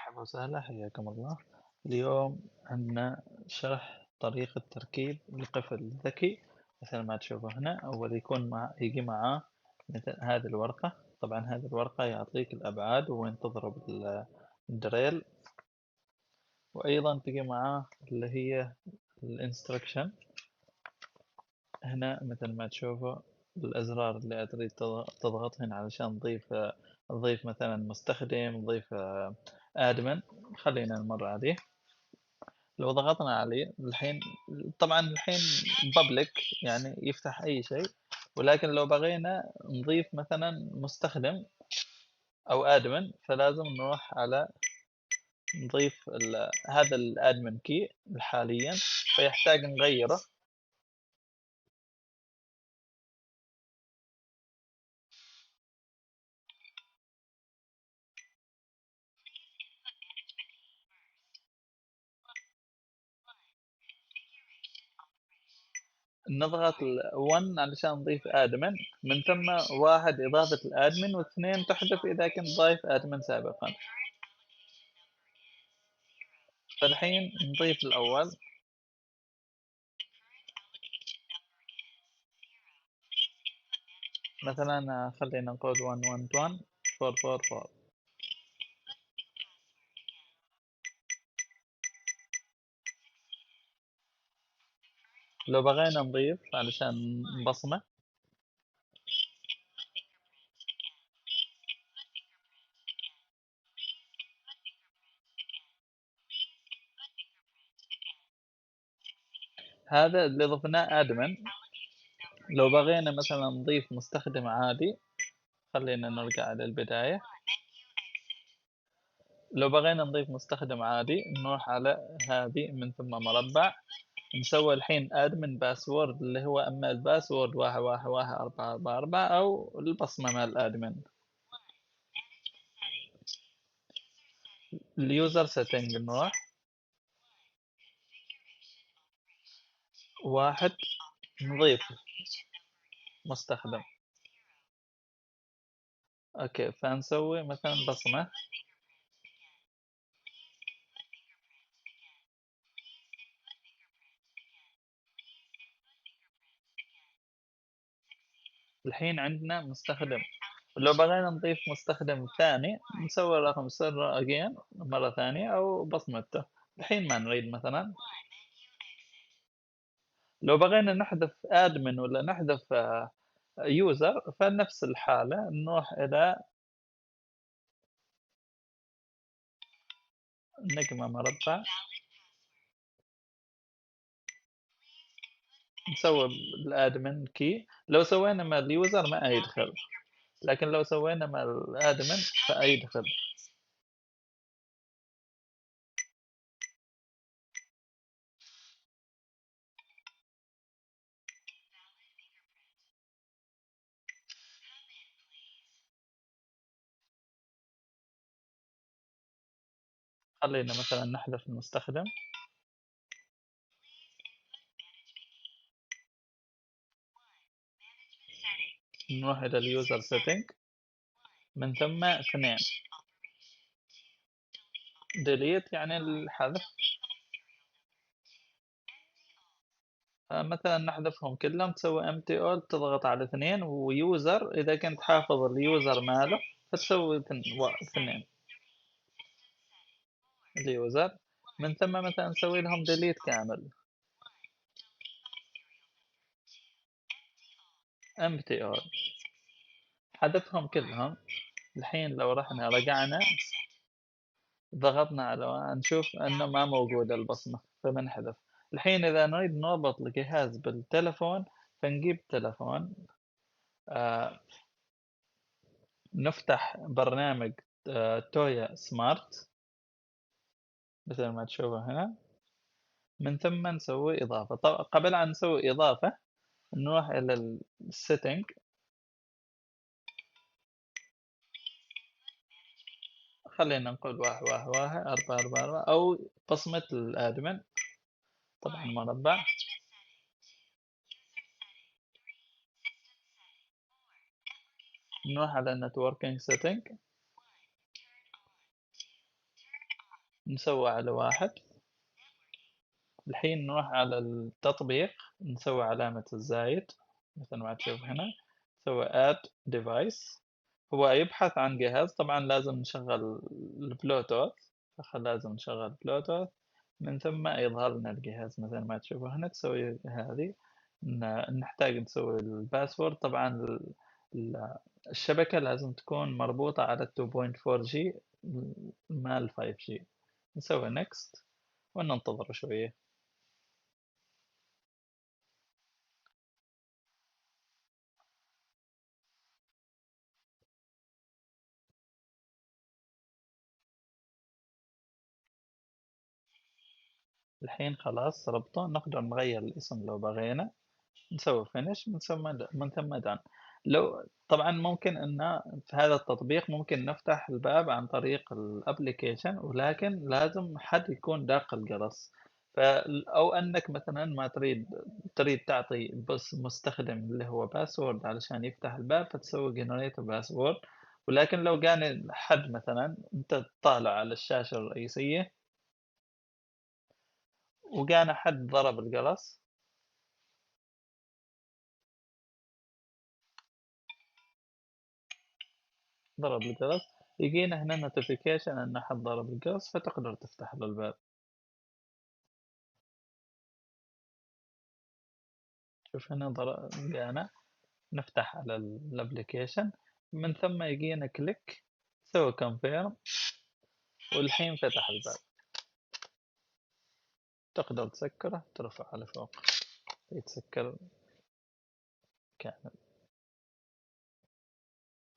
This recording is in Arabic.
مرحبا وسهلا حياكم الله. اليوم عندنا شرح طريقة تركيب القفل الذكي. مثل ما تشوفوا هنا أول يجي معاه مثل هذه الورقة. طبعا هذه الورقة يعطيك الأبعاد وين تضرب الدريل، وأيضا تجي معاه اللي هي الانستركشن. هنا مثل ما تشوفوا الأزرار اللي تريد تضغطهن علشان تضيف مثلا مستخدم، تضيف ادمن. خلينا نمر عليه. لو ضغطنا عليه الحين، طبعا الحين بابليك يعني يفتح اي شيء، ولكن لو بغينا نضيف مثلا مستخدم او ادمن فلازم نروح على نضيف هذا الادمن كي حاليا، فيحتاج نغيره. نضغط 1 علشان نضيف ادمن، من ثم واحد اضافة الادمن، واثنين تحذف اذا كنت ضايف ادمن سابقا. فالحين نضيف الاول، مثلا خلينا نقول 111 444. لو بغينا نضيف علشان بصمة، هذا اللي ضفناه ادمن. لو بغينا مثلا نضيف مستخدم عادي، خلينا نرجع للبداية. لو بغينا نضيف مستخدم عادي نروح على هذه من ثم مربع، نسوي الحين ادمن باسورد اللي هو اما الباسورد 111444 او البصمة مال الادمن. اليوزر سيتنج نروح واحد، نضيف مستخدم. اوكي، فنسوي مثلا بصمة. الحين عندنا مستخدم. لو بغينا نضيف مستخدم ثاني نسوي رقم سر again مرة ثانية أو بصمته. الحين ما نريد مثلا. لو بغينا نحذف admin ولا نحذف user فنفس الحالة نروح إلى نجمة مربع، نسوي الادمن كي. لو سوينا مع اليوزر ما يدخل، لكن لو سوينا مع الادمن فيدخل. خلينا مثلا نحذف المستخدم، نروح إلى اليوزر سيتنج، من ثم اثنين ديليت يعني الحذف. مثلا نحذفهم كلهم، تسوي empty all، تضغط على اثنين، ويوزر إذا كنت حافظ اليوزر ماله فتسوي اثنين اليوزر. من ثم مثلا نسوي لهم ديليت كامل empty all، حذفهم كلهم. الحين لو رحنا رجعنا ضغطنا على نشوف انه ما موجودة البصمة فبنحذف. الحين اذا نريد نربط الجهاز بالتلفون فنجيب تلفون، آه نفتح برنامج تويا سمارت مثل ما تشوفوا هنا، من ثم نسوي إضافة. طبعا قبل أن نسوي إضافة نروح إلى السيتنج، خلينا نقول 111444 أو بصمة الأدمن، طبعا مربع. نروح على networking setting، نسوي على واحد. الحين نروح على التطبيق، نسوي علامة الزايد مثل ما تشوف هنا، نسوي add device. هو يبحث عن جهاز، طبعا لازم نشغل البلوتوث، لازم نشغل بلوتوث. من ثم يظهر لنا الجهاز مثل ما تشوفوا هنا. تسوي هذه، نحتاج نسوي الباسورد. طبعا الشبكة لازم تكون مربوطة على 2.4G ما ال 5G. نسوي next وننتظر شوية. الحين خلاص ربطه، نقدر نغير الاسم لو بغينا، نسوي finish من ثم done. لو طبعا ممكن ان في هذا التطبيق ممكن نفتح الباب عن طريق الابليكيشن، ولكن لازم حد يكون داق الجرس. او انك مثلا ما تريد تعطي بس مستخدم اللي هو باسورد علشان يفتح الباب، فتسوي generate باسورد. ولكن لو كان حد مثلا انت طالع على الشاشة الرئيسية وكان حد ضرب الجرس، ضرب الجرس، يجينا هنا نوتيفيكيشن ان احد ضرب الجرس، فتقدر تفتح له الباب. شوف هنا جانا، نفتح على الابليكيشن، من ثم يجينا كليك، سوي كونفيرم، والحين فتح الباب. تقدر تسكره، ترفعه لفوق يتسكر كامل.